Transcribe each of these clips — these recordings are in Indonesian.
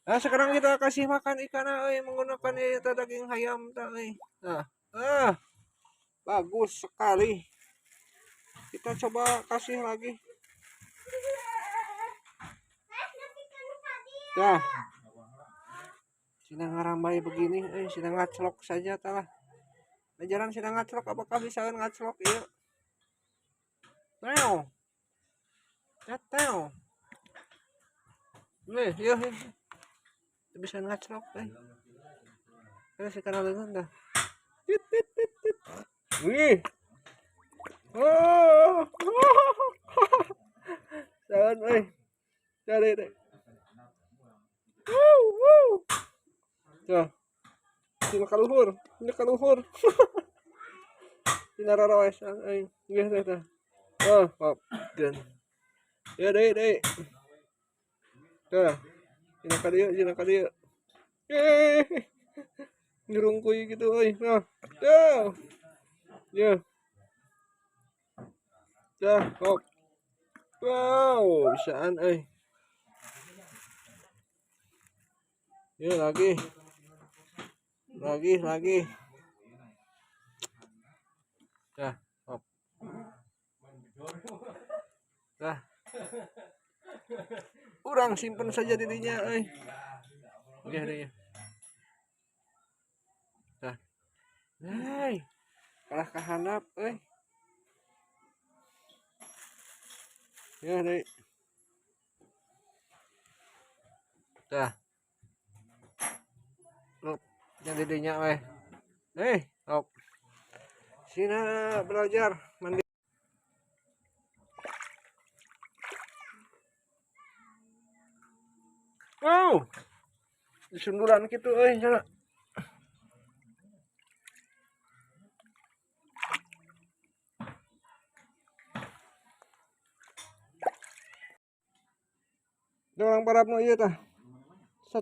Nah, sekarang kita kasih makan ikan menggunakan itu daging ayam Nah, bagus sekali. Kita coba kasih lagi. Nah, sidang ngarambai begini, sidang ngaclok saja telah. Ajaran sidang ngaclok, apakah bisa ngaclok ya? Teo, teo. Iya, bisa ngaclok, Terus sekarang dengan dah. Wih. Oh. Jangan, cari deh. Tuh, sini kaluhur, ini kaluhur. Sini rarawes, nggih teh. Oh, hop, dan. Ya deh. Tuh, sini ka dieu. Ngerungkuy gitu, Nah, tuh. Ya. Dah, hop. Wow, bisaan, Ya lagi. Dah, hop. Dah. Urang simpen saja dirinya, Oke, deh. Dah. Kalah kahandap, Ya, deh. Dah. Lop, yang didinya, hop. Sina belajar mandi. Wow. Disunduran gitu, sana. Dorang parapmu ieu tah. Set.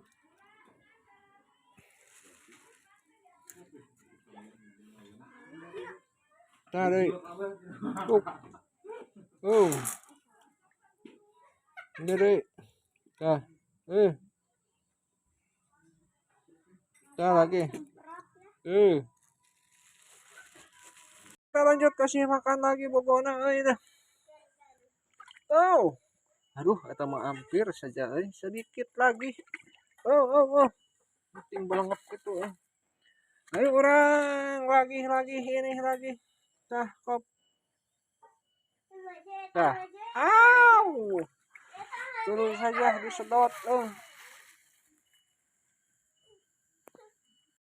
Tah deui. Oh. Ini deui. Tah. Tah lagi. Kita lanjut kasih makan lagi bogona dah. Oh. Aduh, eta mah hampir saja sedikit lagi. Oh. Ting belengep gitu Ayo orang lagi ini lagi. Tah, kop. Tah. Au. Turun saja disedot.